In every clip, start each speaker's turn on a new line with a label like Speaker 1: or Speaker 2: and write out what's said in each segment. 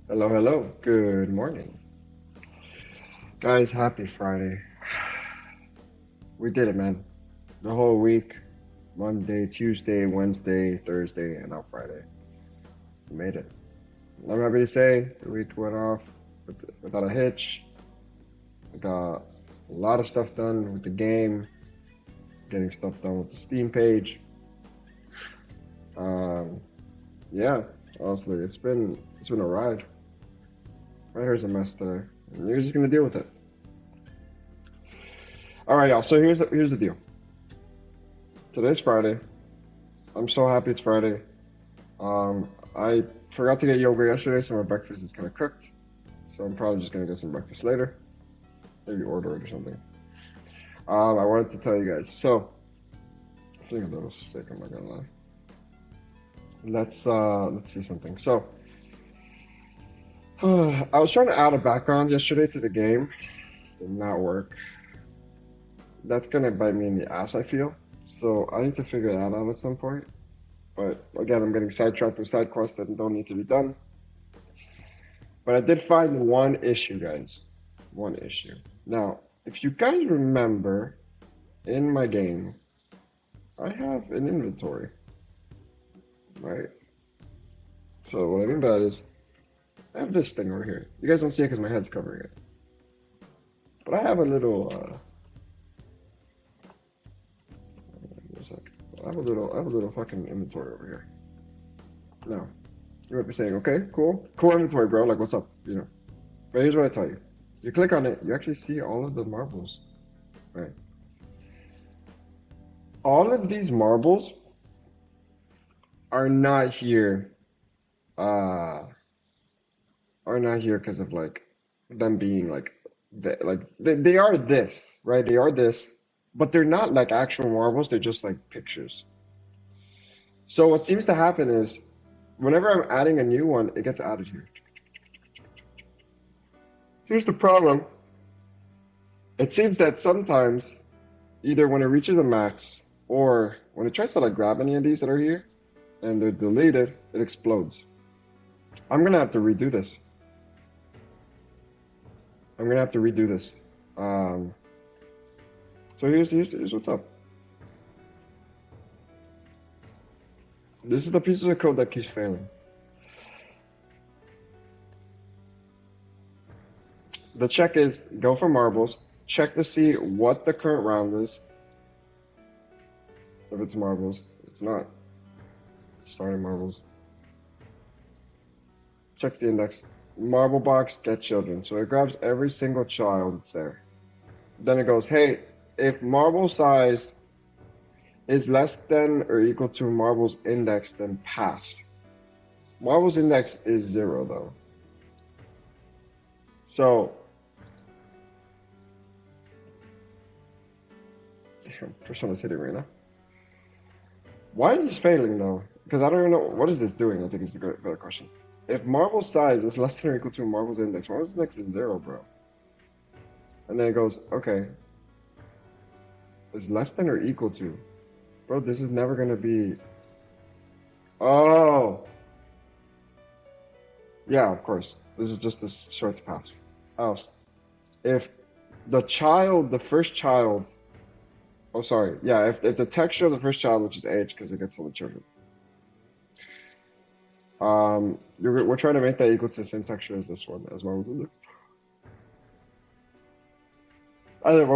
Speaker 1: Hello, hello. Good morning. Guys, happy Friday. We did it, man. The whole week Monday, Tuesday, Wednesday, Thursday, and now Friday. We made it. I'm happy to say the week went off without a hitch. I got a lot of stuff done with the game, getting stuff done with the Steam page. Um, yeah, honestly, it's been a ride. My hair's a mess today, and you're just gonna deal with it. All right, y'all. So here's the deal. Today's Friday. I'm so happy it's Friday. I forgot to get yogurt yesterday, so my breakfast is kind of cooked. So I'm probably just gonna get some breakfast later. Maybe order it or something. I wanted to tell you guys. So I'm feeling a little sick. I'm not gonna lie. Let's see something. So I was trying to add a background yesterday to the game. Did not work. That's gonna bite me in the ass, I feel. So I need to figure that out at some point. But again, I'm getting sidetracked with side quests that don't need to be done. But I did find one issue, guys. One issue. Now, if you guys remember, in my game, I have an inventory, right? So what I mean by that is, I have this thing over here. You guys don't see it because my head's covering it. But I have a little, wait a sec. I have a little fucking inventory over here. Now, you might be saying, okay, cool inventory, bro. Like, what's up? You know. But here's what I tell you. You click on it, you actually see all of the marbles, right? All of these marbles are not here, uh, are not here because of like them being like, they are this, right? They are this, but they're not like actual marbles. They're just like pictures. So what seems to happen is, whenever I'm adding a new one, it gets added here. Here's the problem. It seems that sometimes, either when it reaches a max or when it tries to like grab any of these that are here and they're deleted, it explodes. I'm gonna have to redo this. I'm gonna have to redo this. Um, so here's what's up. This is the pieces of code that keeps failing. The check is go for marbles, check to see what the current round is. If it's marbles, it's not. Starting marbles. Checks the index. Marble box, get children. So it grabs every single child that's there. Then it goes, hey, if marble size is less than or equal to marble's index, then pass. Marble's index is 0, though. So, damn, Persona City Arena. Why is this failing, though? Because I don't even know. What is this doing? I think it's a better question. If marble's size is less than or equal to marble's index is 0, bro. And then it goes, okay, is less than or equal to. Bro, this is never going to be. Oh. Yeah, of course. This is just this short pass. Else, if the first child. Oh, sorry. Yeah, if the texture of the first child, which is age, because it gets all the children. We're trying to make that equal to the same texture as this one, as Marvel's Index. I think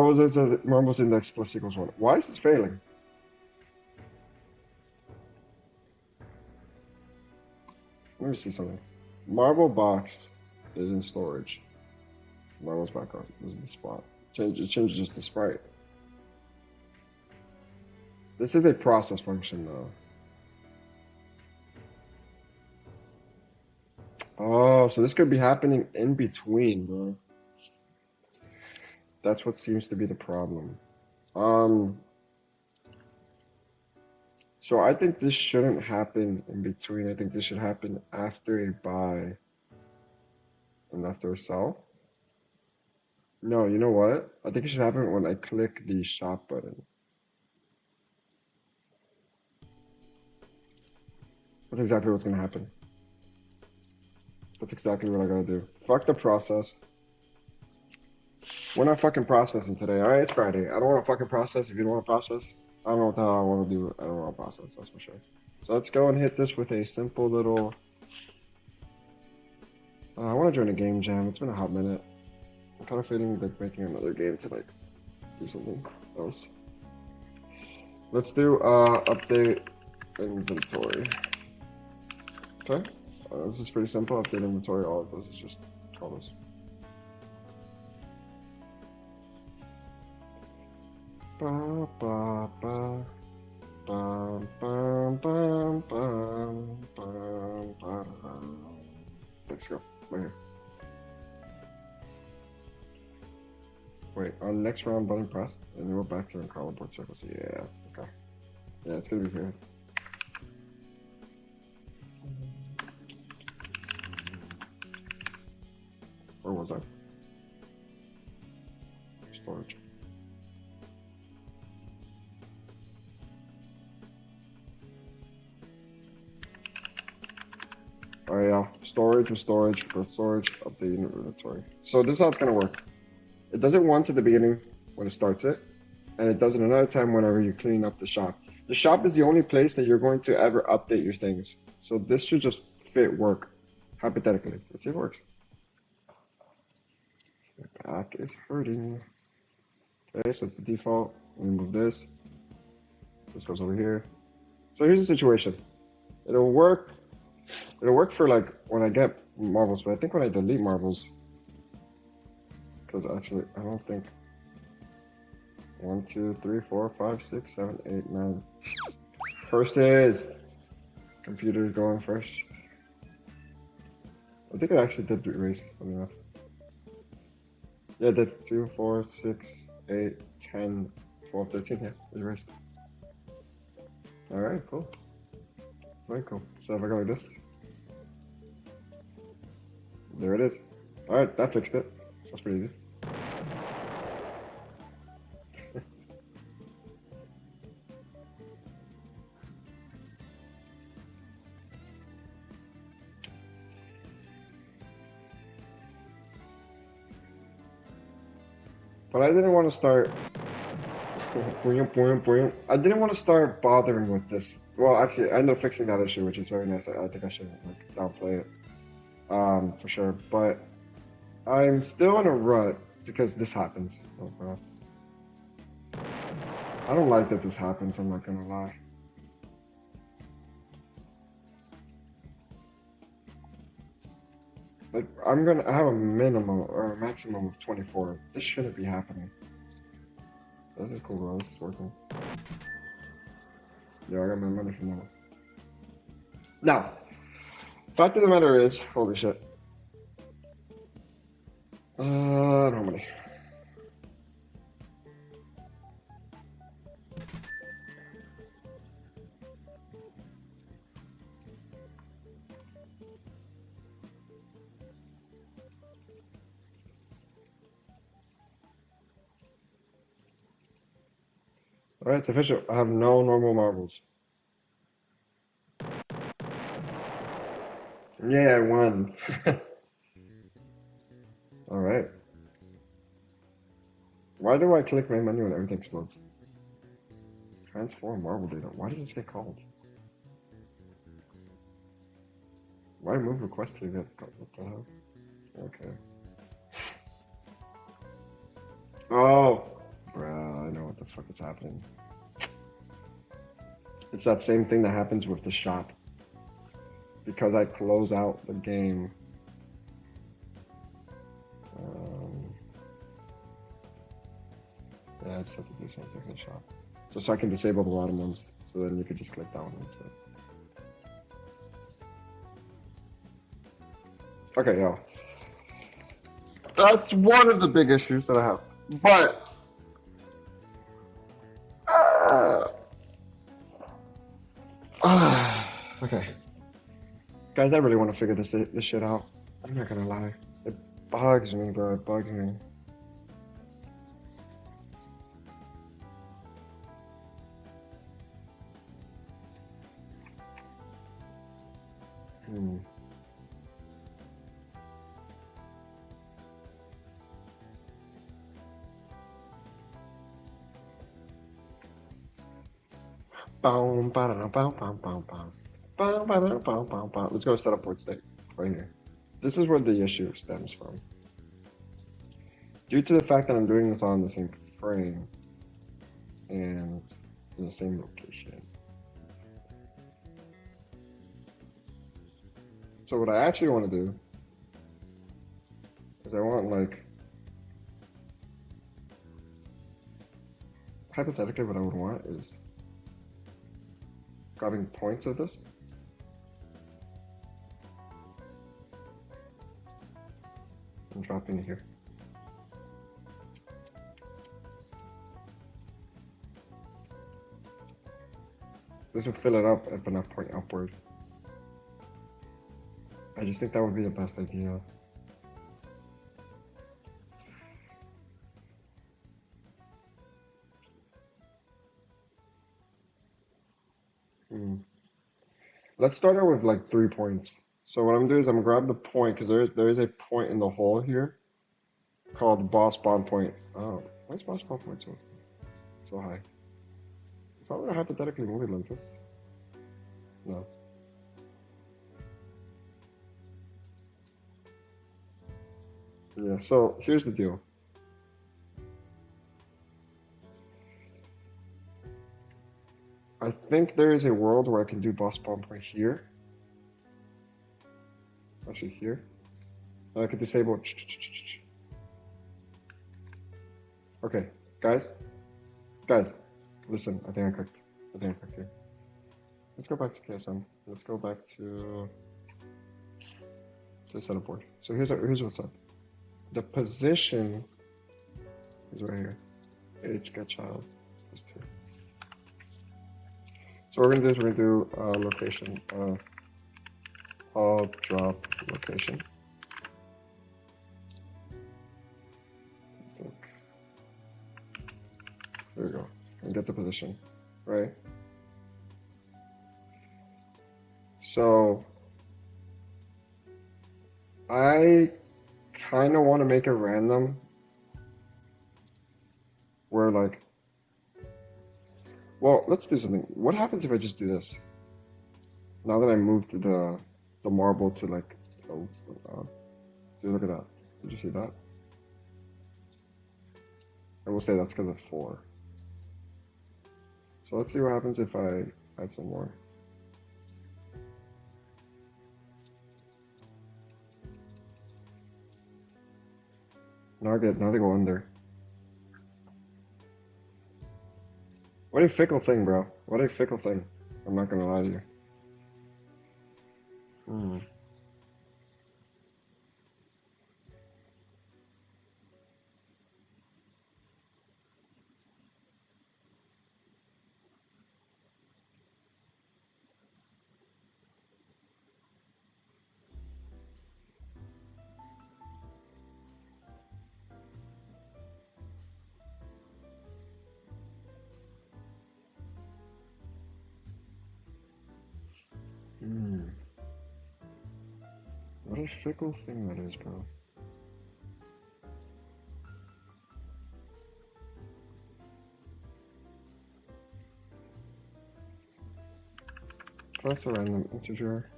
Speaker 1: Marvel's Index plus equals 1. Why is this failing? Let me see something. Marble box is in storage. Marble's background. This is the spot. It changes just the sprite. This is a process function, though. Oh, so this could be happening in between, bro. That's what seems to be the problem. Um, so I think this shouldn't happen in between. I think this should happen after a buy and after a sell. No, you know what? I think it should happen when I click the shop button. That's exactly what's gonna happen. That's exactly what I gotta do. Fuck the process. We're not fucking processing today. All right, it's Friday. I don't want to fucking process. If you don't want to process, I don't know what the hell I want to do. I don't want to process. That's for sure. So let's go and hit this with a simple little. I want to join a game jam. It's been a hot minute. I'm kind of feeling like making another game to like do something else. Let's do update inventory. Okay, this is pretty simple. Update inventory. All of this is just all this. Ba, ba, ba. Bum, bum, bum, bum, bum, bum. Let's go. Right here. Wait, on next round button pressed, and then we're back to color board circles. Yeah, okay. Yeah, it's gonna be here. Where was I? Storage. Oh yeah, storage with storage, update inventory. So this is how it's gonna work. It does it once at the beginning when it starts it, and it does it another time whenever you clean up the shop. The shop is the only place that you're going to ever update your things. So this should just fit work, hypothetically. Let's see if it works. My back is hurting. Okay, so it's the default. Let me move this. This goes over here. So here's the situation. It'll work for like when I get marbles, but I think when I delete marbles, because actually I don't think 1, 2, 3, 4, 5, 6, 7, 8, 9 purses. Computer's going first. I think it actually did erase, funny enough. Yeah, it did 2, 4, 6, 8, 10, 12, 13. Yeah, it erased. Alright, cool. Very cool. So if I go like this, there it is. Alright, that fixed it. That's pretty easy. But I didn't want to start. I didn't want to start bothering with this. Well, actually, I ended up fixing that issue, which is very nice. I think I should like downplay it, for sure. But I'm still in a rut because this happens. Oh, bro. I don't like that this happens. I'm not gonna lie. Like, I have a minimum or a maximum of 24. This shouldn't be happening. This is cool, bro. This is working. Yeah, I got my money from that. Now, fact of the matter is, holy shit. I don't have money. All right, it's official. I have no normal marbles. Yeah, I won. All right. Why do I click my menu and everything explodes? Transform marble data. Why does this get called? Why move request to get called? What the hell? Okay. Oh, bruh, I know what the fuck is happening. It's that same thing that happens with the shop. Because I close out the game. Yeah, I just have to do something for the shop. Just so I can disable the bottom ones. So then you could just click that one instead. Okay, yo. That's one of the big issues that I have. But okay. Guys, I really want to figure this shit out. I'm not gonna lie. It bugs me, bro. It bugs me. Boom, ba-da-da, bow, bow, bow, bow. Bow, ba-da-da, bow, bow, bow. Let's go to setup board state right here. This is where the issue stems from. Due to the fact that I'm doing this on the same frame and in the same location. So what I actually want to do is I want, like, hypothetically what I would want is grabbing points of this and dropping it here. This would fill it up at enough point upward. I just think that would be the best idea. Let's start out with like 3 points. So what I'm gonna do is I'm gonna grab the point because there is a point in the hole here called boss spawn point. Oh, why is boss spawn point so high? If I were to hypothetically move it like this, no. Yeah. So here's the deal. I think there is a world where I can do boss spawn point here. Actually here. And I could disable. Okay, guys. Guys, listen, I think I clicked. Here. Let's go back to KSM. Let's go back to setup board. So here's what's up. The position is right here. Age get child is 2. So what we're gonna do is we're gonna do location. I'll drop location. There we go. And get the position, right? So I kind of want to make it random where, like, well, let's do something. What happens if I just do this? Now that I moved the marble to, like, dude, look at that. Did you see that? I will say that's because of 4. So let's see what happens if I add some more. Now they go under. What a fickle thing, bro. What a fickle thing. I'm not gonna lie to you. What a fickle thing that is, bro. That's a random integer.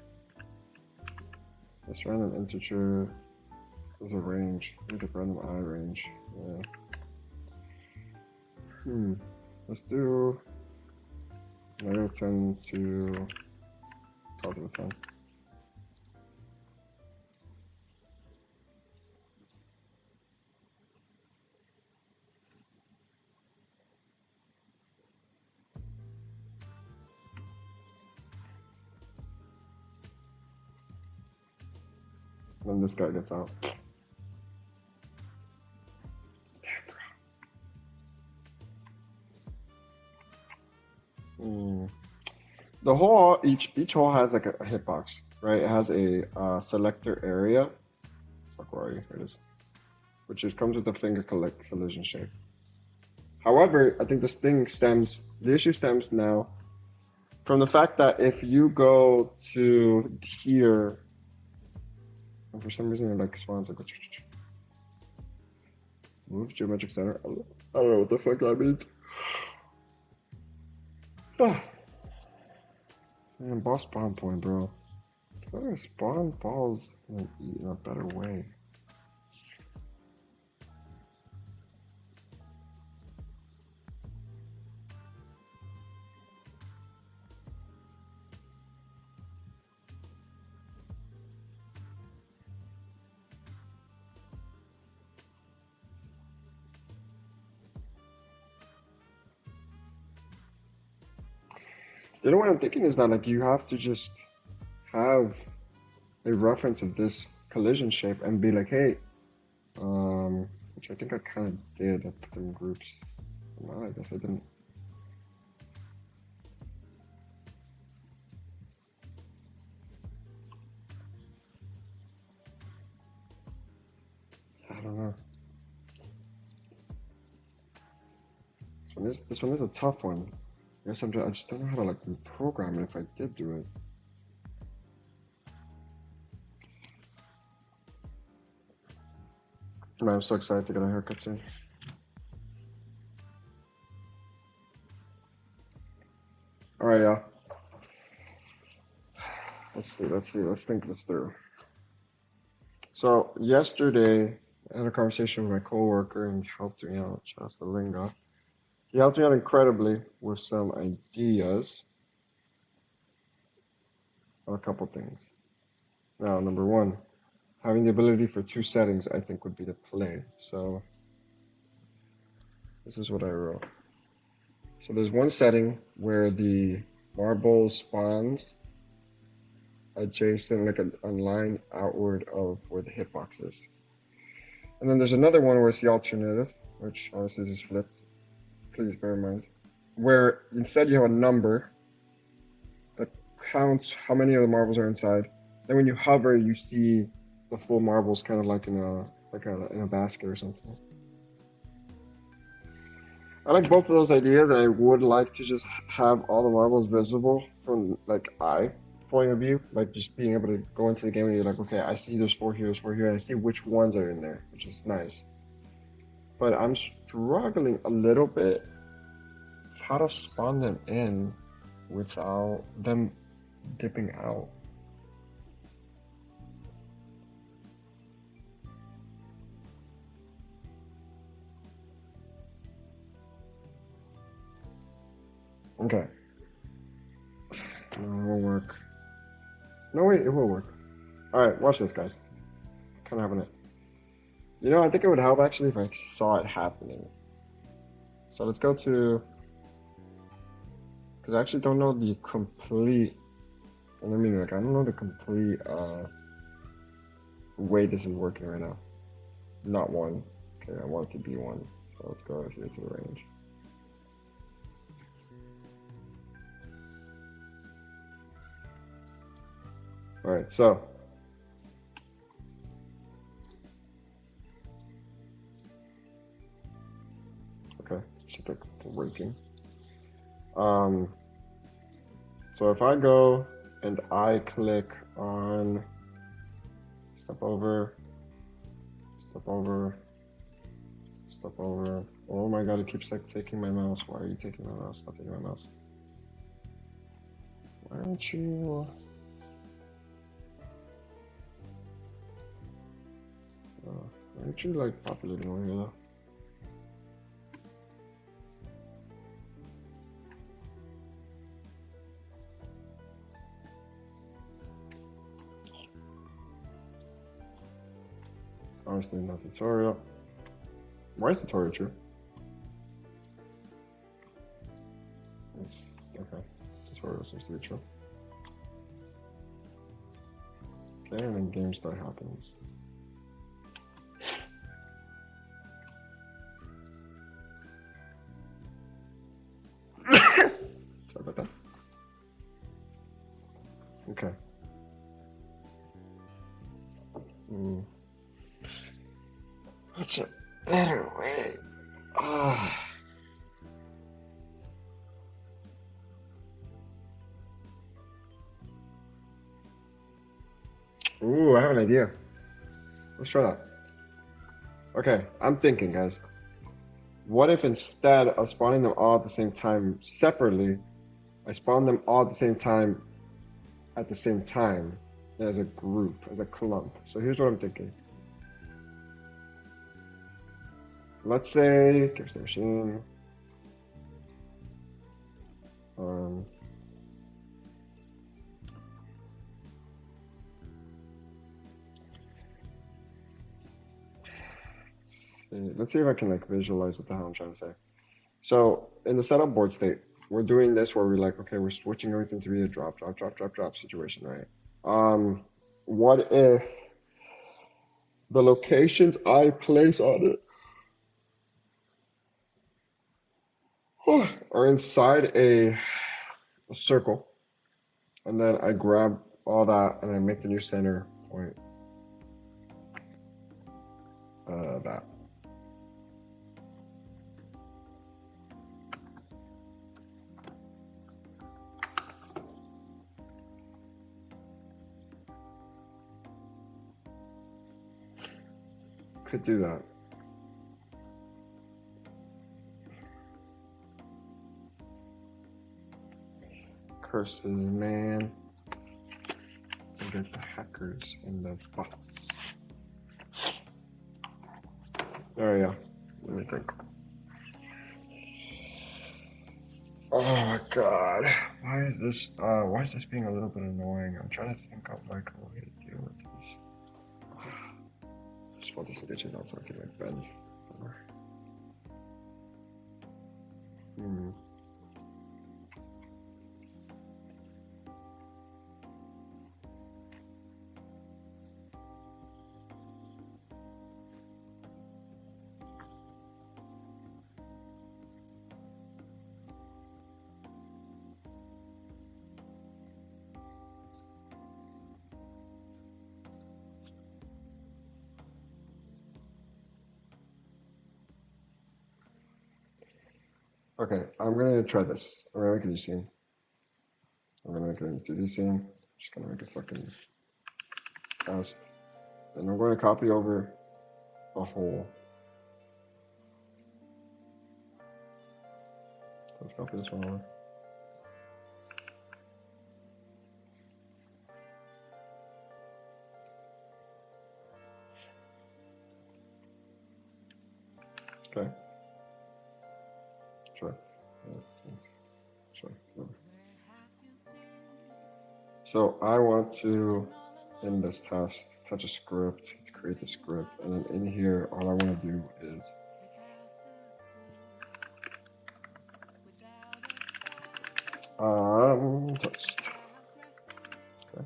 Speaker 1: This random integer is a range. It's a random I range. Yeah. Let's do -10 to +10. Then this guy gets out. Damn, bro. The hole, each hole has like a hitbox, right? It has a selector area. Fuck, where are you? Here it is. Which comes with the finger collision shape. However, I think the issue stems now from the fact that if you go to here, and for some reason it like spawns like move geometric center. I don't know what the fuck that means. Man, ball spawn point, bro. Gotta spawn balls in a better way. You know what I'm thinking is that like you have to just have a reference of this collision shape and be like, hey, which I think I kind of did. I put them in groups. Well, I guess I didn't. I don't know. This one is a tough one. I guess I just don't know how to like reprogram it if I did do it. Man, I'm so excited to get a haircut soon. All right, yeah. Let's see. Let's think this through. So yesterday, I had a conversation with my coworker and he helped me out. Shout out to Linga. He helped me out incredibly with some ideas on a couple things. Now, number one, having the ability for 2 settings, I think, would be the play. So this is what I wrote. So there's one setting where the marble spawns adjacent, like a line outward of where the hitbox is. And then there's another one where it's the alternative, which obviously is flipped. Please bear in mind. Where instead you have a number that counts how many of the marbles are inside. Then when you hover, you see the full marbles kind of like in a basket or something. I like both of those ideas, and I would like to just have all the marbles visible from like eye point of view, like just being able to go into the game and you're like, okay, I see there's 4 here, and I see which ones are in there, which is nice. But I'm struggling a little bit with how to spawn them in without them dipping out. Okay. No, it won't work. No, wait, it will work. Alright, watch this, guys. Kind of having it. You know, I think it would help actually if I saw it happening. So let's go to... Because I actually don't know the complete... I mean, like, I don't know the complete way this is working right now. Not 1. Okay, I want it to be 1. So let's go here to the range. Alright, so okay, should take working. So if I go and I click on step over. Oh my god, it keeps like taking my mouse. Why are you taking my mouse? Stop taking my mouse. Why aren't you? Aren't you like populating over here though? Obviously no tutorial. Why is tutorial true? It's okay. Tutorial seems to be true. Okay, and then game start happens. Sorry about that. Okay. What's a better way? Ooh, I have an idea. Let's try that. Okay, I'm thinking, guys. What if instead of spawning them all at the same time separately, I spawn them all at the same time at the same time as a group, as a clump. So here's what I'm thinking. Let's say, give us the machine. Let's see if I can like visualize what the hell I'm trying to say. So in the setup board state, we're doing this where we're like, okay, we're switching everything to be a drop, drop, drop, drop, drop situation, right? What if the locations I place on it are inside a circle, and then I grab all that and I make the new center point that. Could do that. Curses, man. I get the hackers and the bots. There we go. Let me think. Oh my god. Why is this being a little bit annoying? I'm trying to think of like a way to deal with this. I just want the stitches out so I can like bend. Okay, I'm gonna try this. I'm gonna make a new scene. I'm gonna make a new 2D scene. Just gonna make a fucking cast. And I'm going to copy over a hole. Let's copy this one over. Okay. Sure. Sure. So I want to, in this task, touch a script. Let's create the script. And then in here, all I want to do is test. Okay.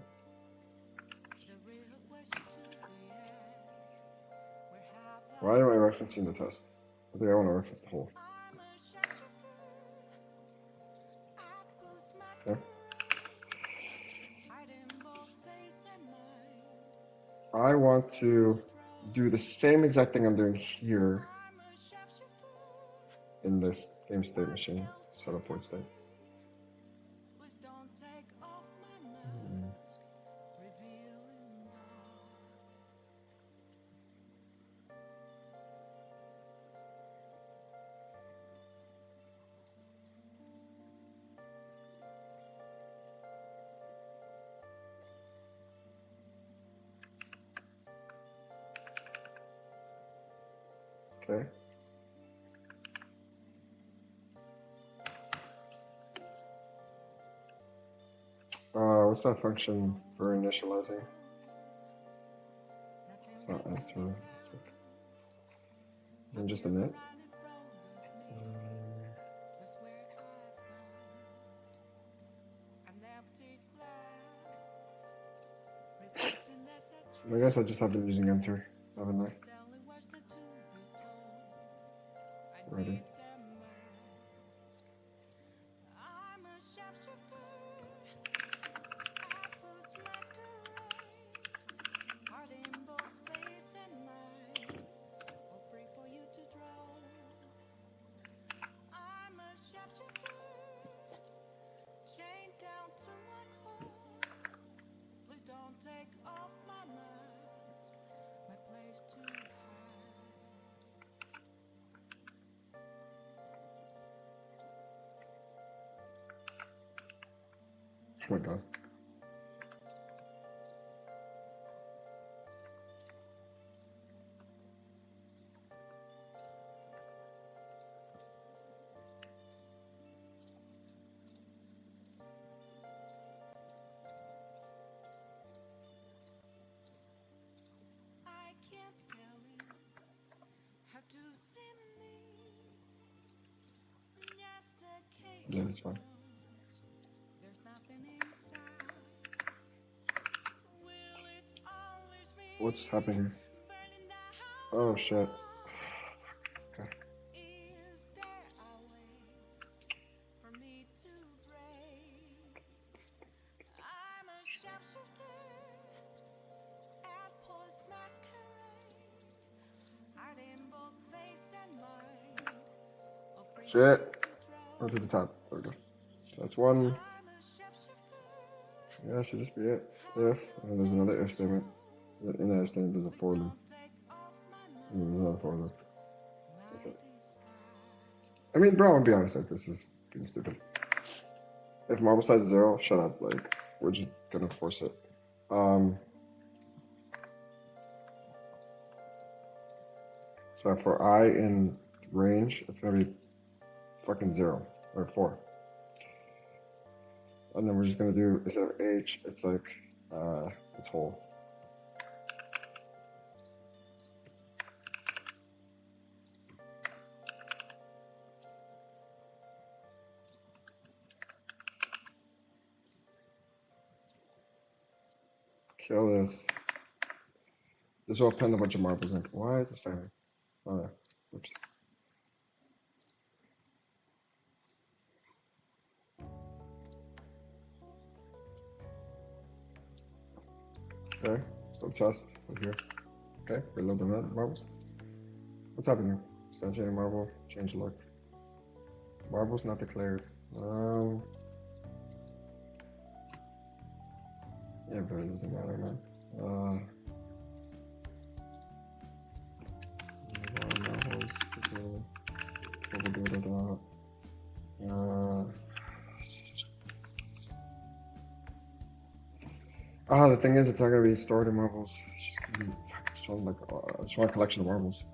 Speaker 1: Why am I referencing the test? I think I want to reference the whole. Okay. I want to do the same exact thing I'm doing here in this game state machine, setup point state. Okay. What's that function for initializing? It's not enter. It's like, then just init. I guess I just have been using enter, haven't I? Ready. Oh my god. Yeah, that's fine. What's happening? Oh shit. Okay. Shit. Go to the top. There we go. So that's one. Yeah, that should just be it. If, and there's another if statement. In that if statement, there's a for loop. And there's another for loop. That's it. I mean, bro, I'll be honest, like, this is being stupid. If marble size is 0, shut up. Like, we're just gonna force it. So for I in range, it's gonna be fucking 0 or 4. And then we're just gonna do, instead of H, it's like, it's whole. Kill this. This will append a bunch of marbles in. Why is this failing? Oh, there. Oops. Okay, so test over here. Okay, reload the marbles. What's happening? Instantiating marble, change look. Marbles not declared. Yeah, but it doesn't matter, man. The thing is, it's not gonna be stored in marbles. It's just gonna be stored like just one collection of marbles.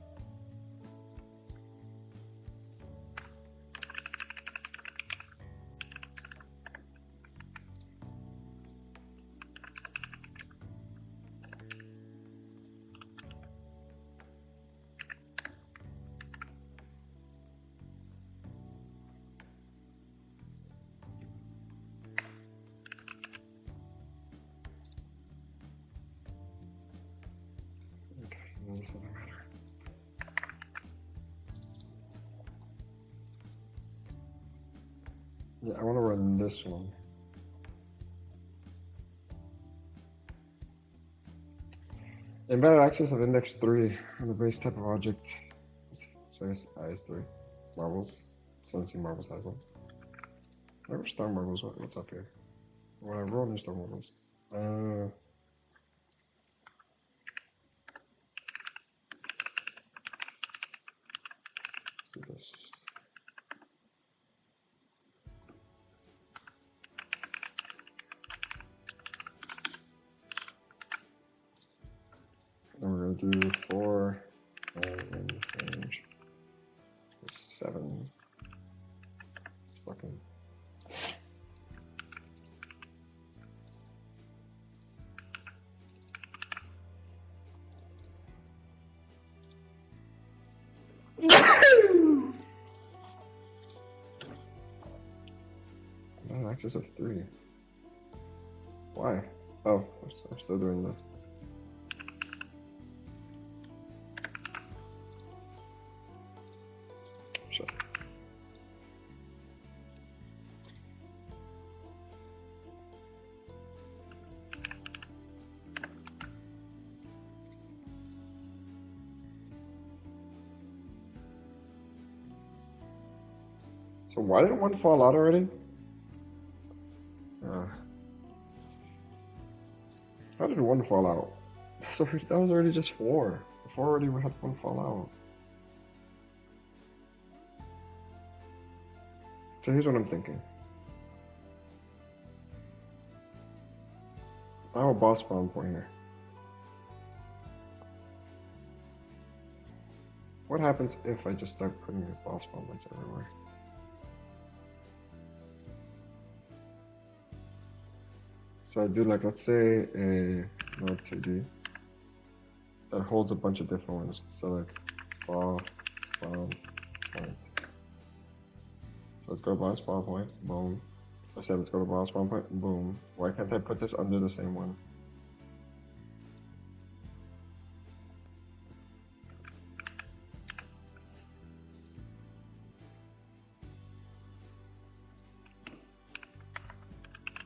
Speaker 1: This doesn't matter. Yeah, I want to run this one. Embedded access of index 3 on the base type of object. So I guess IS3. Marbles. So let's see marble size one. Never star marbles. What's up here? When I roll new star marbles. Let's do this. And we're gonna do 4 in range 7. Fucking. An access of 3. Why? Oh, I'm still doing that. Sure. So why didn't one fall out already? How did one fall out? So that was already just 4. Before already we had one fall out. So here's what I'm thinking. I have a boss spawn point here. What happens if I just start putting the boss spawn points everywhere? So I do like, let's say a node 2D that holds a bunch of different ones. So like ball, spawn, points. So let's go to bottom spawn point. Boom. I said let's go to bottom spawn point. Boom. Why can't I put this under the same one?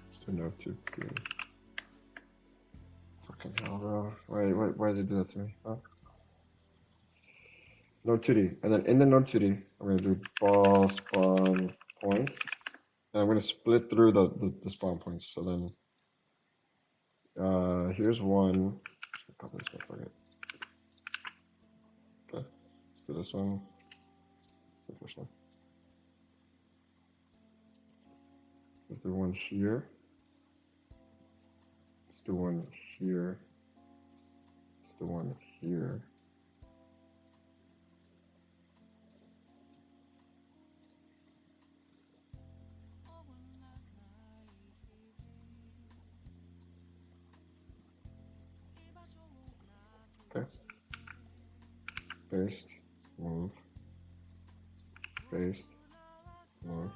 Speaker 1: Let's do node 2, 3. Fucking hell, bro. Wait, why did you do that to me? Huh? Node 2D. And then in the node 2D, I'm going to do ball spawn points. And I'm going to split through the spawn points. So then here's one. Copy this one, forget. Okay. Let's do this one. It's the first one. Let's do one here. Let's do one here. Let's do one here. Okay. Paste, move, paste, move,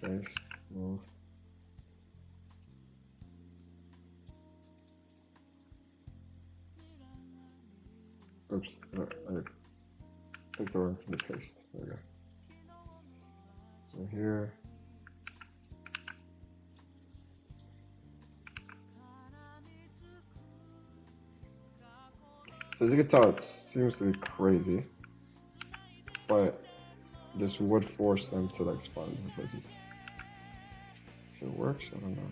Speaker 1: paste, move. Oops, I picked the wrong thing to paste. There we go. So here. So as you can tell, it seems to be crazy, but this would force them to like spawn in places. If it works, I don't know.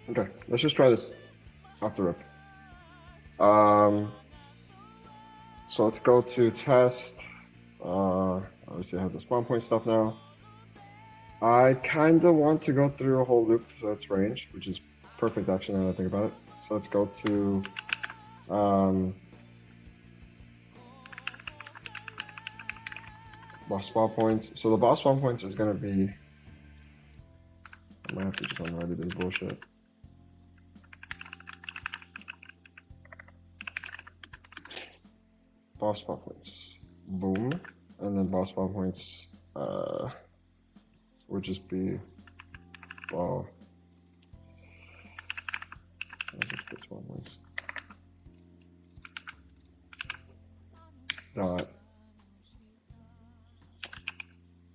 Speaker 1: Okay, let's just try this off the rip. So let's go to test. Obviously it has the spawn point stuff now. I kind of want to go through a whole loop, so it's range, which is perfect actually now that I think about it. So let's go to boss spawn points. So the boss spawn points is going to be, I might have to just unready this bullshit. Boss spawn points, boom, and then boss spawn points would just be, well, let's just put spawn points. Dot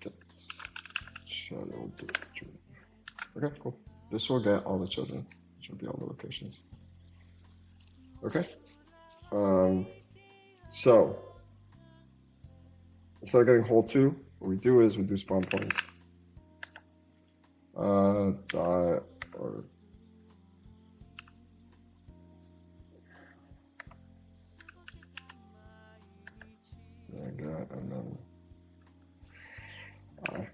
Speaker 1: get shadow children. Okay, cool. This will get all the children, which will be all the locations. Okay. So instead of getting whole 2, what we do is we do spawn points. Dot or there we go, and then I.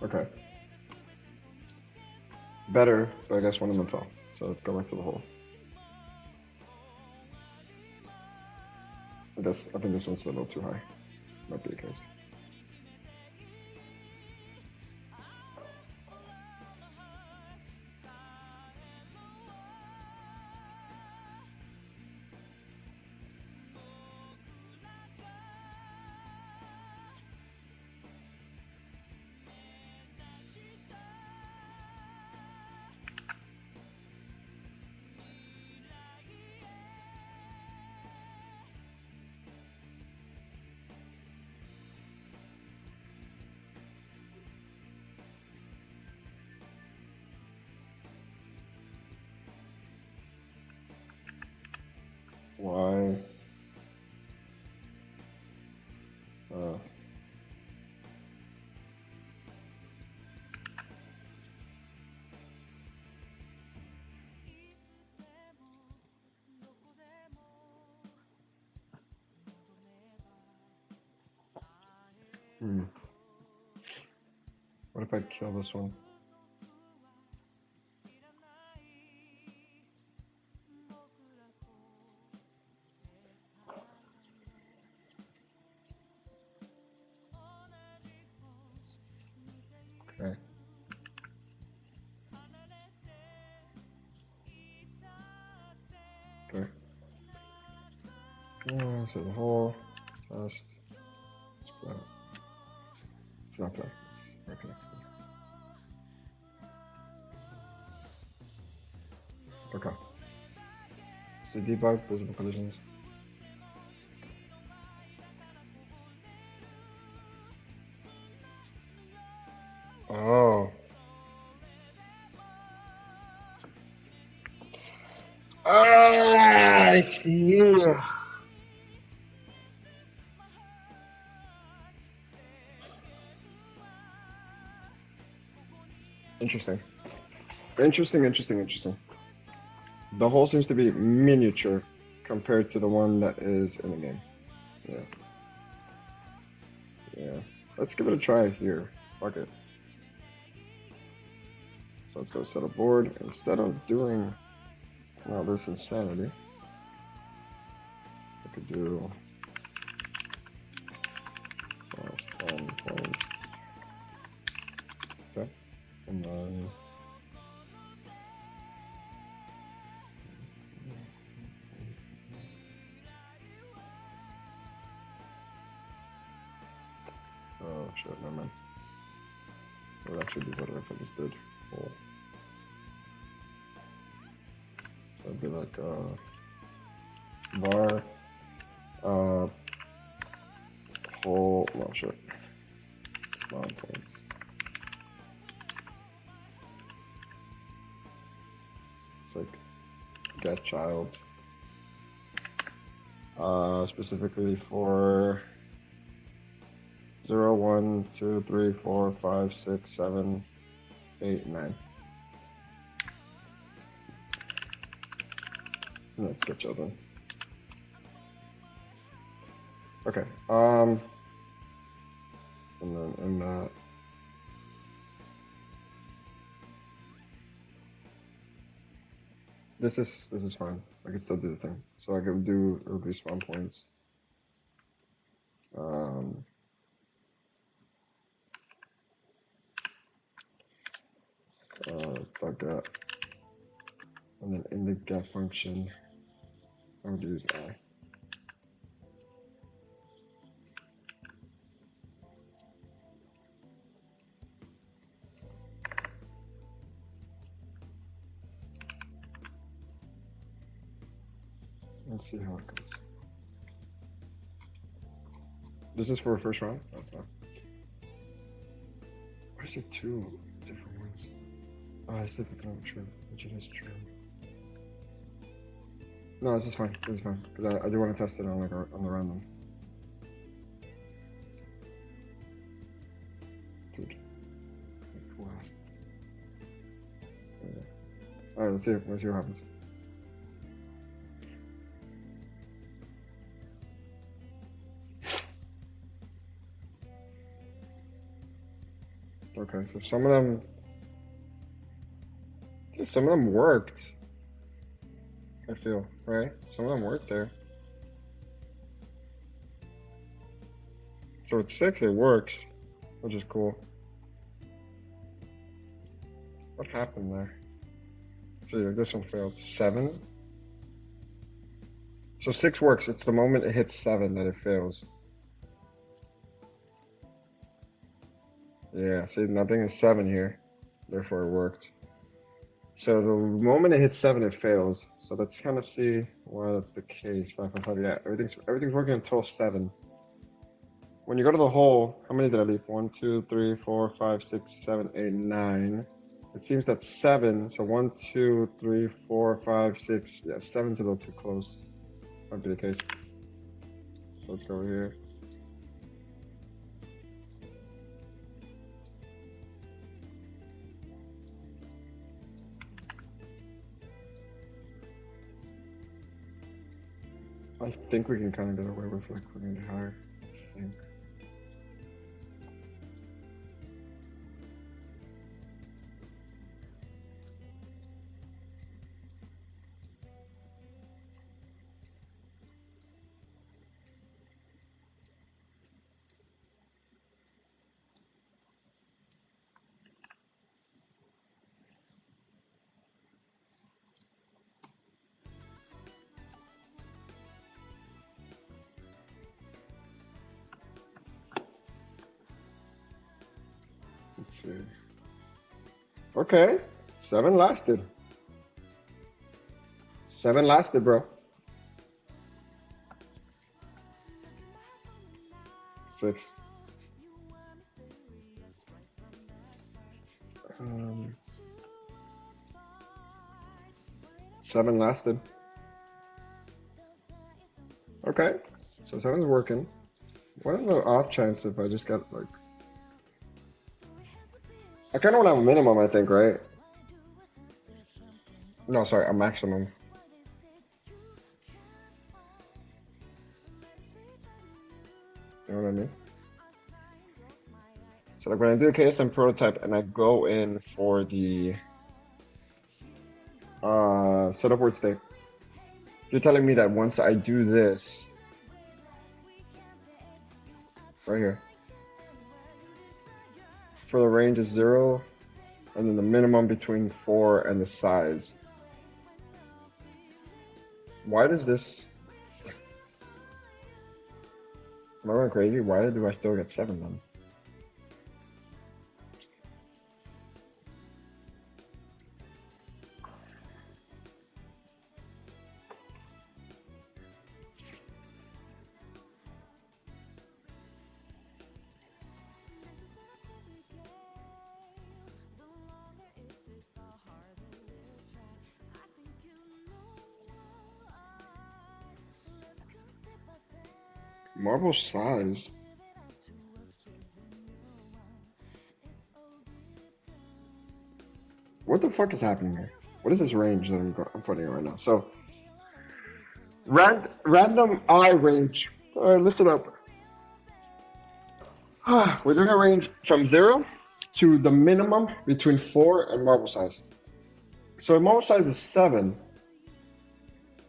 Speaker 1: Okay. Better, but I guess one of them fell. So let's go back to the hole. I think this one's a little too high. Might be the case. Why? What if if I kill this one? Okay. Okay. So the whole test. It's not there. It's reconnected. Okay. So debug visible collisions. Oh. Ah, I see. Interesting. Interesting. The hole seems to be miniature compared to the one that is in the game. Yeah. Yeah. Let's give it a try here. Fuck it. So let's go set a board. Instead of doing, well, this insanity, I could do spawn points. Okay. And then oh shit, never mind. It would actually be better if I just did hole. So it'd be like var hole, no shit. Spawn points. It's like get child. Specifically for 0, 1, 2, 3, 4, 5, 6, 7, 8, 9. Let's get children. Okay. And then in that. This is fine. I can still do the thing. So I can do respawn points. Get. And then in the get function, I would use I. Let's see how it goes. This is for a first round? That's not. Why is there two different ones? Oh, I see if it can be true, which it is true. No, this is fine. This is fine because I do want to test it on like on the random. Dude, like who asked? Yeah. All right, let's see what happens. Okay, so some of them worked. I feel, right? Some of them worked there. So it's 6, it works, which is cool. What happened there? Let's see, this one failed. 7? So 6 works. It's the moment it hits 7 that it fails. Yeah, see, nothing is 7 here. Therefore, it worked. So the moment it hits 7, it fails. So let's kind of see why that's the case. 5, 5, 5. Yeah, everything's working until 7. When you go to the hole, how many did I leave? 1, 2, 3, 4, 5, 6, 7, 8, 9. It seems that's 7. So 1, 2, 3, 4, 5, 6. Yeah, 7's a little too close. Might be the case. So let's go over here. I think we can kind of get away with like putting it higher. I think. Let's see. Okay, 7 lasted. 7 lasted, bro. 6. 7 lasted. Okay, so 7's working. What are the off chance if I just got like... I kind of want to have a minimum, I think, right? No, sorry, a maximum. You know what I mean? So like when I do the KSM prototype and I go in for the set upward stake, you're telling me that once I do this right here, for the range is 0, and then the minimum between 4 and the size. Why does this... Am I going crazy? Why do I still get 7 then? Marble size. What the fuck is happening here? What is this range that I'm putting in right now? So, random I range. All right, listen up. We're doing a range from 0 to the minimum between 4 and marble size. So if marble size is 7,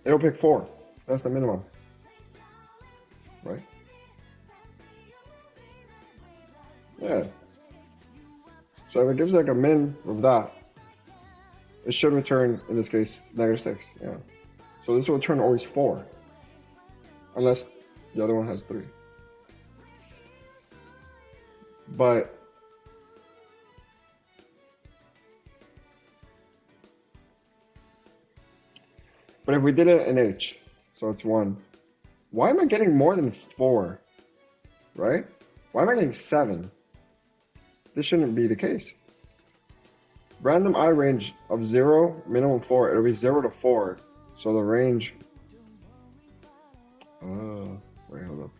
Speaker 1: it'll pick 4. That's the minimum. Right? Yeah. So if it gives like a min of that, it should return, in this case, -6. Yeah. So this will return always 4. Unless the other one has 3. But if we did it in H, so it's 1. Why am I getting more than 4? Right? Why am I getting 7? This shouldn't be the case. Random I range of 0, minimum 4. It'll be 0 to 4. So the range... wait, hold up.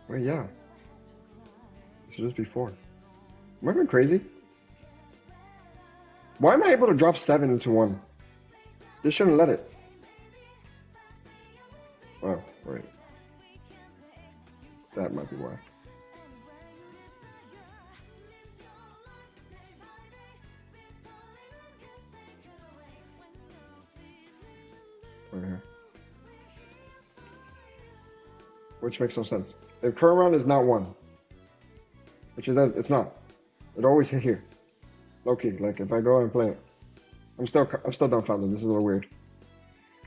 Speaker 1: Wait, yeah. This should just be 4. Am I going crazy? Why am I able to drop 7 into 1? This shouldn't let it. Oh, wait. That might be why. Right here. Which makes no sense. If current round is not 1, which it does, it's not. It always hit here. Okay, like if I go and play it, I'm still dumbfounded. This is a little weird.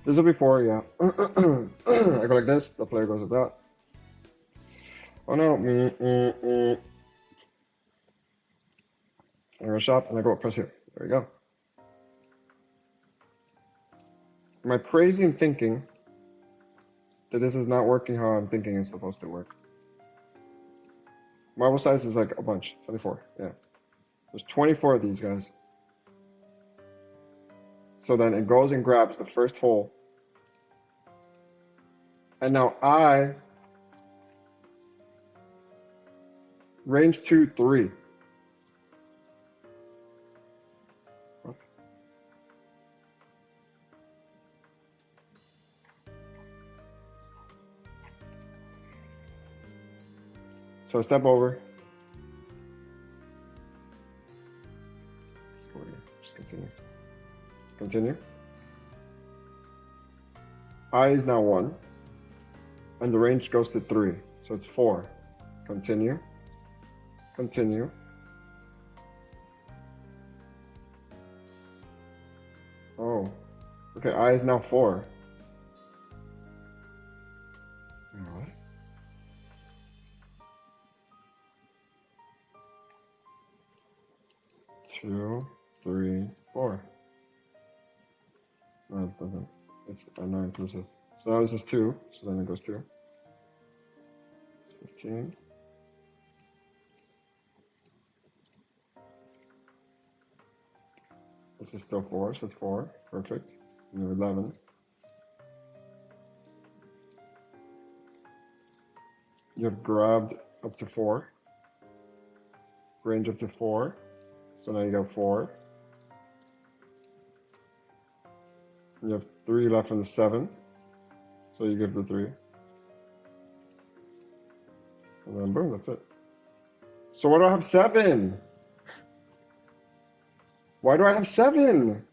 Speaker 1: This will be 4, yeah. I go like this. The player goes like that. Oh no. I go shop and I go press here. There you go. Am I crazy in thinking that this is not working how I'm thinking it's supposed to work? Marble size is like a bunch. 24. Yeah. There's 24 of these guys. So then it goes and grabs the first hole. And now I range 2, 3. What? So I step over. Let's go here. Just continue. Continue. I is now 1. And the range goes to 3. So it's 4. Continue. Continue. Oh. Okay, I is now 4. What? 2, 3, 4. No, this doesn't. It's not inclusive. So now this is 2, so then it goes 2. It's 15. This is still 4, so it's 4. Perfect. You have 11. You have grabbed up to 4. Range up to 4. So now you got 4. You have 3 left in the 7. So you give the 3. And then boom, that's it. So why do I have 7? Why do I have 7?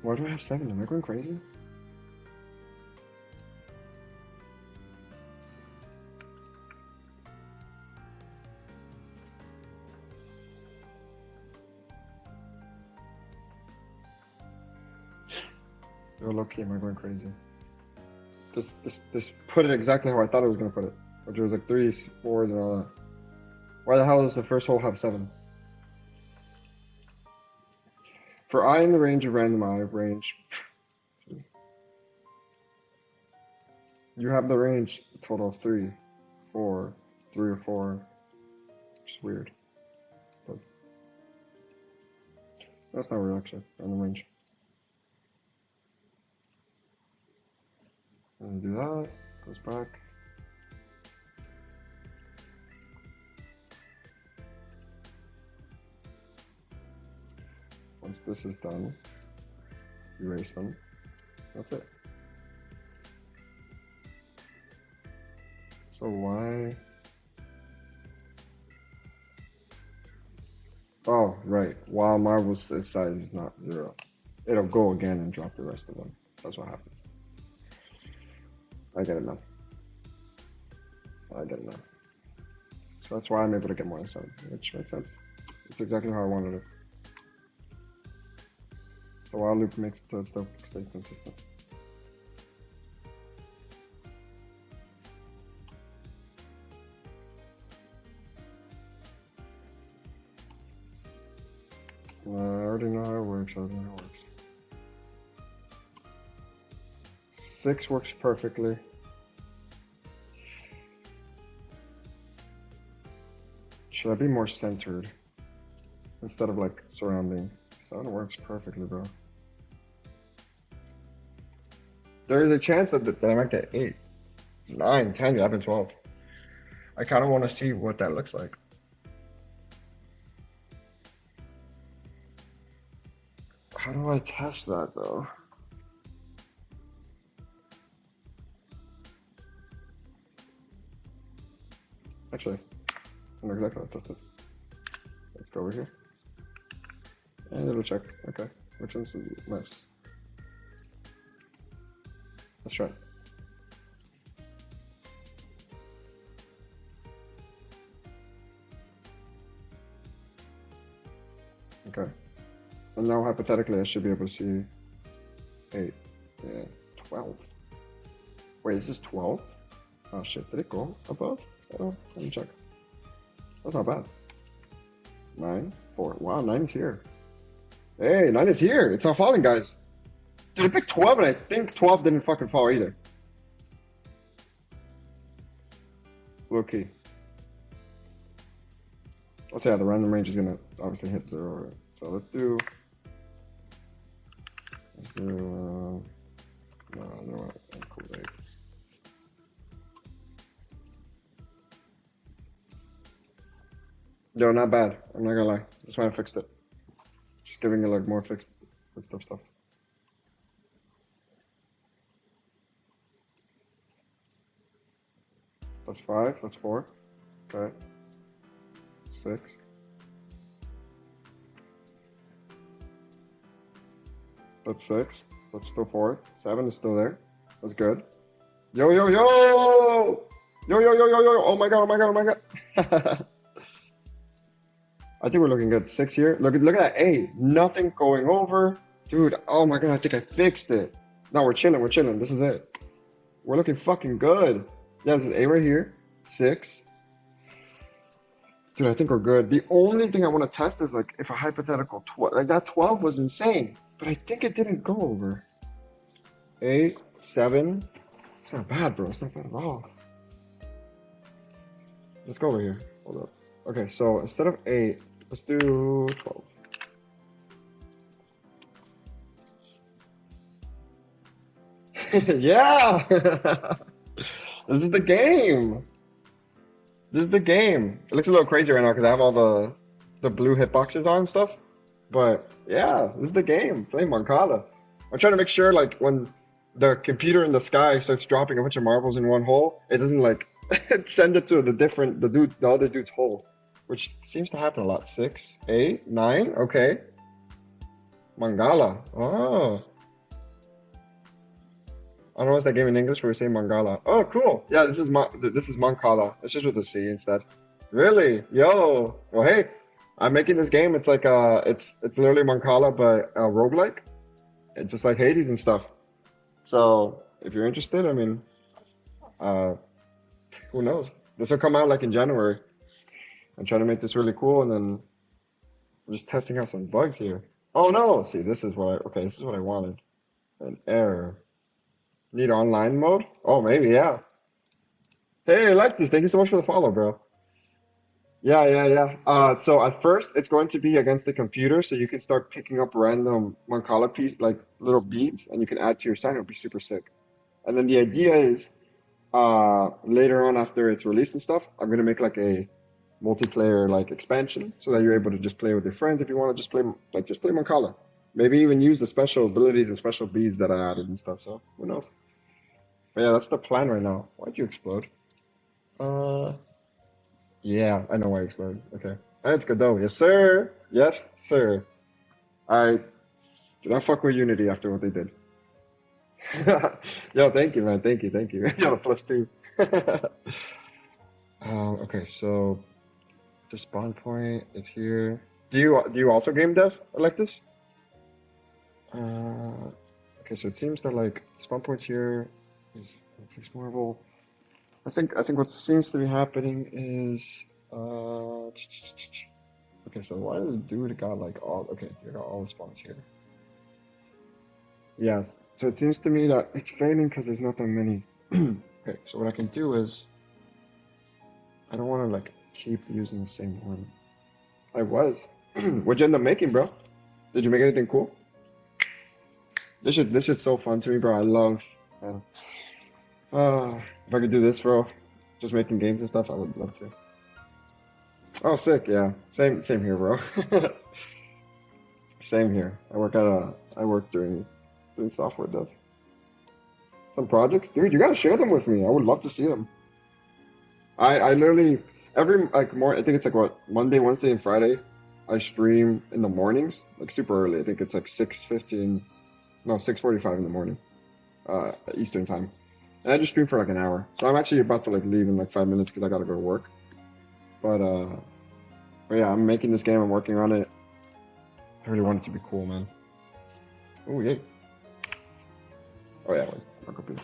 Speaker 1: Why do I have 7? Am I going crazy? Yo, low-key, am I going crazy? This put it exactly how I thought it was gonna put it. Which was like 3s, 4s, and all that. Why the hell does the first hole have 7? For I in the range of random I range. You have the range a total of 3, 4, 3 or 4. Which is weird. But that's not real actually, random range. And do that, goes back. Once this is done, erase them. That's it. So why? Oh, right. While Marvel's size is not 0, it'll go again and drop the rest of them. That's what happens. I get it now. I get it now. So that's why I'm able to get more than 7, which makes sense. It's exactly how I wanted it. The while loop makes it so it's still stay consistent. I already know how it works. 6 works perfectly. Should I be more centered instead of like surrounding? 7 works perfectly, bro. There is a chance that I might get 8, 9, 10, 11, 12. I kind of want to see what that looks like. How do I test that though? Actually, I know exactly how to test it. Let's go over here. And it'll check. Okay, which one's a mess? Let's try it. Okay. And now hypothetically I should be able to see 8. Yeah, 12. Wait, is this 12? Oh shit, did it go above? Oh, let me check. That's not bad. 9, 4. Wow, 9 is here. Hey, 9 is here. It's not falling, guys. Dude, I picked 12 and I think 12 didn't fucking fall either. Low key. Let's say the random range is gonna obviously hit 0. So let's do. No, cool. Yo, not bad. I'm not gonna lie. That's why I fixed it. Just giving it like more fixed up stuff. That's 5. That's 4. Okay. 6. That's 6. That's still 4. 7 is still there. That's good. Yo, yo, yo! Yo, yo, yo, yo, yo! Oh my god, oh my god, oh my god! I think we're looking good. 6 here. Look at that 8. Nothing going over. Dude, oh my god, I think I fixed it. No, we're chilling, we're chilling. This is it. We're looking fucking good. Yeah, this is A right here. 6. Dude, I think we're good. The only thing I want to test is like if a hypothetical 12, like that 12 was insane, but I think it didn't go over. 8, 7. It's not bad, bro. It's not bad at all. Let's go over here. Hold up. Okay, so instead of 8, let's do 12. Yeah! This is the game. This is the game. It looks a little crazy right now because I have all the blue hitboxes on and stuff. But yeah, this is the game. Play Moncada. I'm trying to make sure like when the computer in the sky starts dropping a bunch of marbles in one hole, it doesn't like send it to the other dude's hole, which seems to happen a lot. 6, 8, 9. Okay. Mangala. Oh. I don't know what's that game in English where we say Mangala. Oh, cool. Yeah, this is Mancala. It's just with a C instead. Really? Yo. Well, hey, I'm making this game. It's like it's literally Mancala, but roguelike. It's just like Hades and stuff. So if you're interested, I mean, who knows? This will come out like in January. I'm trying to make this really cool, and then I'm just testing out some bugs here. Oh no! See, this is what I wanted. An error. Need online mode? Oh, maybe, yeah. Hey, I like this. Thank you so much for the follow, bro. Yeah, yeah, yeah. So at first, it's going to be against the computer, so you can start picking up random Mancala piece, like little beads, and you can add to your sign. It'll be super sick. And then the idea is, later on after it's released and stuff, I'm gonna make like a multiplayer like expansion, so that you're able to just play with your friends if you want to just play Mancala. Maybe even use the special abilities and special beads that I added and stuff. So who knows? But yeah, that's the plan right now. Why'd you explode? Uh, yeah, I know why you exploded. Okay. And it's Godot. Yes, sir. Yes, sir. I did not fuck with Unity after what they did. Yo, thank you, man. Thank you, thank you. Yo, the +2. Okay, so the spawn point is here. Do you also game dev like this? Okay, so it seems that like spawn points here is Fix Marvel. I think what seems to be happening is okay, so why does dude got like all you got all the spawns here. Yes, so it seems to me that it's failing because there's not that many. Okay, so what I can do is I don't want to like keep using the same one. I was. What'd you end up making, bro? Did you make anything cool? This shit's so fun to me, bro. I love. Man. If I could do this, bro, just making games and stuff, I would love to. Oh, sick. Yeah, same here, bro. Same here. I work doing software dev. Some projects, dude. You gotta share them with me. I would love to see them. I literally every like more. I think it's like what Monday, Wednesday, and Friday. I stream in the mornings, like super early. I think it's like 6:15. No, 6:45 in the morning, Eastern time. And I just stream for like an hour. So I'm actually about to like leave in like 5 minutes because I gotta go to work. But yeah, I'm making this game. I'm working on it. I really want it to be cool, man. Oh yeah. Oh yeah. Wait, I'll copy.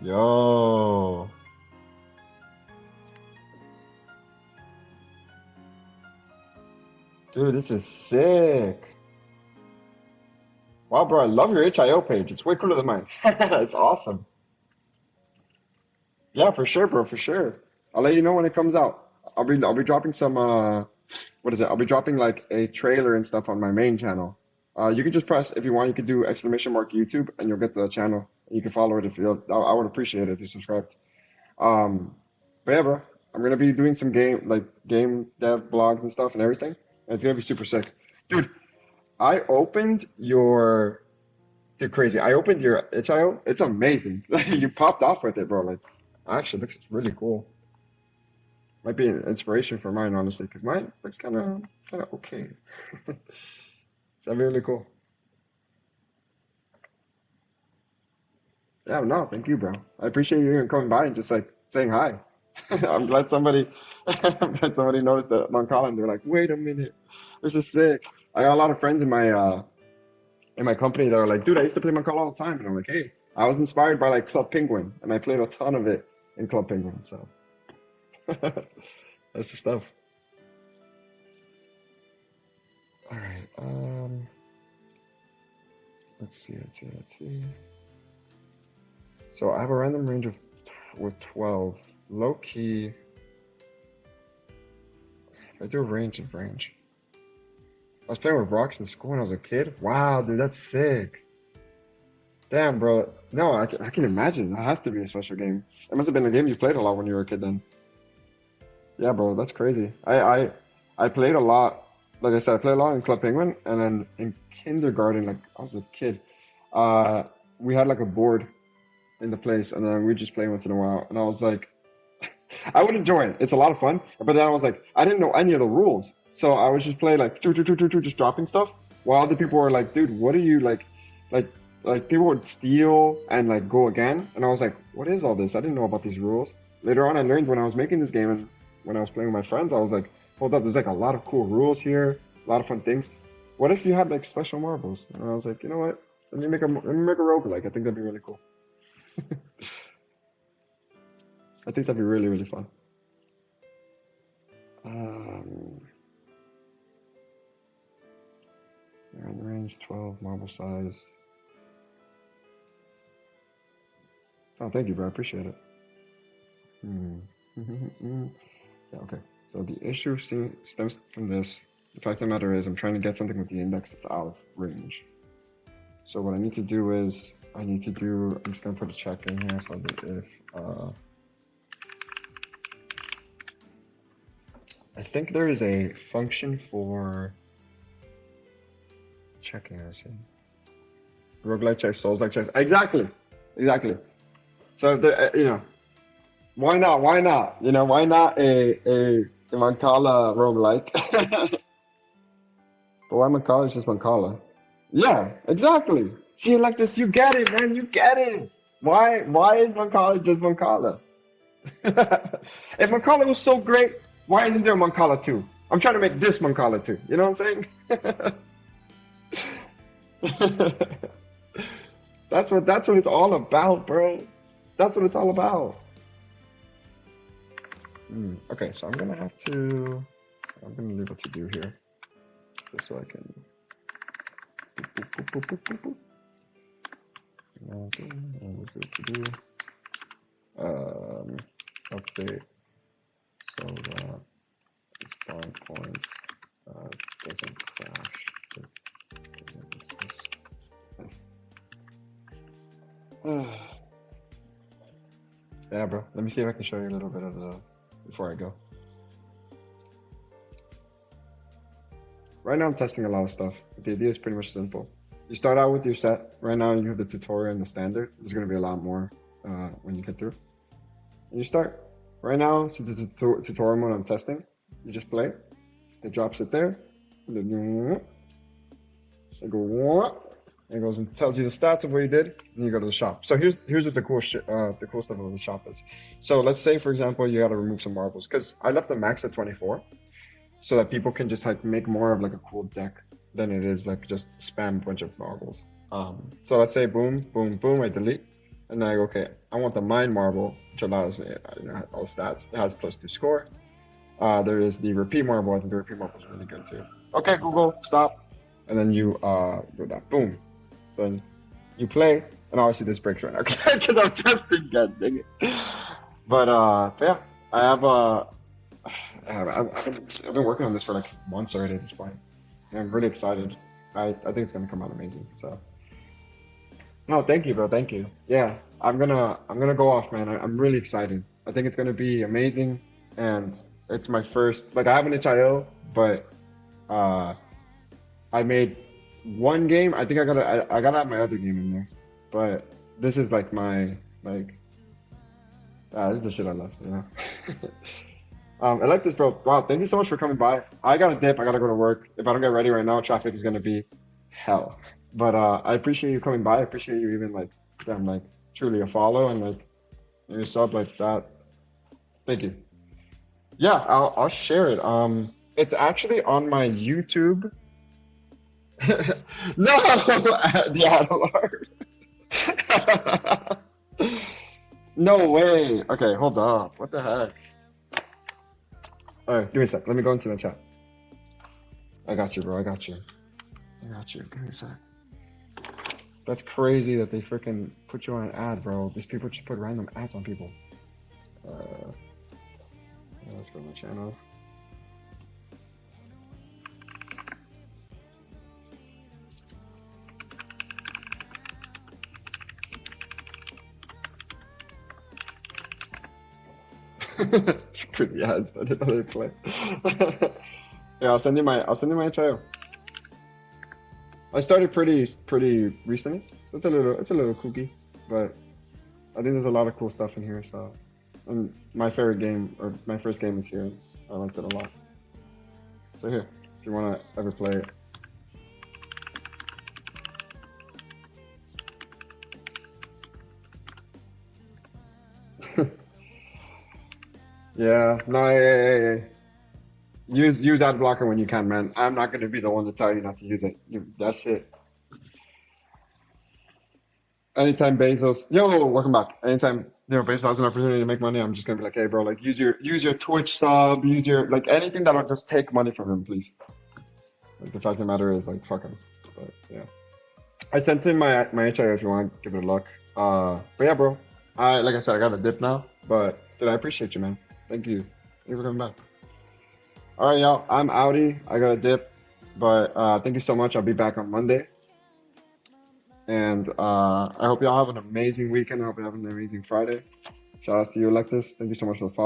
Speaker 1: Yo. Dude, this is sick. Wow, bro, I love your HIO page. It's way cooler than mine. It's awesome. Yeah, for sure, bro, for sure. I'll let you know when it comes out. I'll be dropping some what is it? I'll be dropping like a trailer and stuff on my main channel. You can just press if you want, you could do !YouTube and you'll get the channel. You can follow it if you I would appreciate it if you subscribed. Um but yeah, bro. I'm gonna be doing some game dev blogs and stuff and everything. And it's gonna be super sick. Dude, I opened your dude crazy. I opened your itch.io. It's amazing. You popped off with it, bro. Like actually looks really cool. Might be an inspiration for mine, honestly, because mine looks kinda okay. It's really cool. Yeah, no, thank you, bro. I appreciate you even coming by and just like saying hi. I'm glad somebody I'm glad somebody noticed that Moncala and they're like, wait a minute, this is sick. I got a lot of friends in my in my company that are like, dude, I used to play Mancala all the time. And I'm like, hey, I was inspired by like Club Penguin, and I played a ton of it in Club Penguin. So that's the stuff. All right. Let's see. So I have a random range of with 12. Low key. I do a range of range. I was playing with rocks in school when I was a kid. Wow, dude, that's sick. Damn, bro. No, I can imagine. That has to be a special game. It must have been a game you played a lot when you were a kid then. Yeah, bro, that's crazy. I played a lot. Like I said, I played a lot in Club Penguin, and then in kindergarten, like I was a kid, we had like a board in the place, and then we just play once in a while. And I was like, I would enjoy it. It's a lot of fun. But then I was like, I didn't know any of the rules, so I was just playing like just dropping stuff, while other people were like, dude, what are you like like people would steal and like go again, and I was like, what is all this? I didn't know about these rules. Later on, I learned when I was making this game and when I was playing with my friends, I was like, hold up, there's like a lot of cool rules here, a lot of fun things. What if you had like special marbles? And I was like, you know what? Let me make a roguelike. I think that'd be really cool. I think that'd be really, really fun. Um, they're in the range 12, marble size. Oh, thank you, bro. I appreciate it. Hmm. Yeah, okay. So the issue stems from this. The fact of the matter is I'm trying to get something with the index that's out of range. So what I need to do is I'm just gonna put a check in here so that if I think there is a function for checking, I see. Roguelike check, Souls-like check. Exactly. So why not? Why not? Why not a Mancala roguelike? But why Mancala is just Mancala? Yeah, exactly. See, like this, you get it, man. You get it. Why is Mancala just Mancala? If Mancala was so great, why isn't there Mancala 2? I'm trying to make this Mancala 2. You know what I'm saying? That's what it's all about, bro. That's what it's all about. Okay, so I'm gonna leave it to do here, just so I can. Update so that the spawn points doesn't crash. Doesn't exist. Nice. Yeah, bro. Let me see if I can show you a little bit of the before I go. Right now I'm testing a lot of stuff. The idea is pretty much simple. You start out with your set. Right now you have the tutorial and the standard. There's going to be a lot more when you get through. And you start. Right now, since it's a tutorial mode I'm testing, you just play. It drops it there. It goes and tells you the stats of what you did, and you go to the shop. So here's what the cool stuff of the shop is. So let's say, for example, you got to remove some marbles, because I left the max at 24, so that people can just like make more of like a cool deck than it is like just spam a bunch of marbles. So let's say boom, boom, boom, I delete, and then I go, okay, I want the mine marble, which allows me, all stats. It has +2 score. There is the repeat marble. I think the repeat marble is really good too. Okay, Google, stop. And then you do that, boom. So then you play, and obviously this breaks right now because I'm testing again, dang it. But yeah, I've been working on this for like months already at this point. And I'm really excited. I think it's gonna come out amazing. So no, thank you, bro. Thank you. Yeah, I'm gonna go off, man. I'm really excited. I think it's gonna be amazing, and it's my first. Like I have an itch.io, but I made one game. I think I gotta have my other game in there, but this is like my this is the shit I love, I like this, bro. Wow, thank you so much for coming by. I gotta dip. I gotta go to work. If I don't get ready right now, traffic is gonna be hell. But I appreciate you coming by. I appreciate you even like truly a follow and like your sub like that. Thank you. Yeah, I'll share it. It's actually on my YouTube. No, the ad alert. No way. Okay, hold up. What the heck? All right, give me a sec. Let me go into the chat. I got you, bro. I got you. I got you. Give me a sec. That's crazy that they freaking put you on an ad, bro. These people just put random ads on people. Let's go to my channel. Screw the ads. I didn't know they play. Yeah, I'll send you my intro. I started pretty recently, so it's a little kooky, but I think there's a lot of cool stuff in here. So, and my favorite game or my first game is here. I liked it a lot. So here, if you want to ever play it. Yeah, no, yeah. Use ad blocker when you can, man. I'm not gonna be the one to tell you not to use it. That's it. Anytime Bezos, yo, welcome back. Anytime Bezos has an opportunity to make money, I'm just gonna be like, hey, bro, like use your Twitch sub, use your like anything that'll just take money from him, please. Like the fact of the matter is, like, fuck him. But yeah, I sent in my HIO if you want to give it a look. But yeah, bro, like I said, I got a dip now. But dude, I appreciate you, man. Thank you. Thank you for coming back. All right, y'all. I'm outie. I got a dip, but thank you so much. I'll be back on Monday. And I hope y'all have an amazing weekend. I hope you have an amazing Friday. Shout out to you, Electus. Thank you so much for the follow.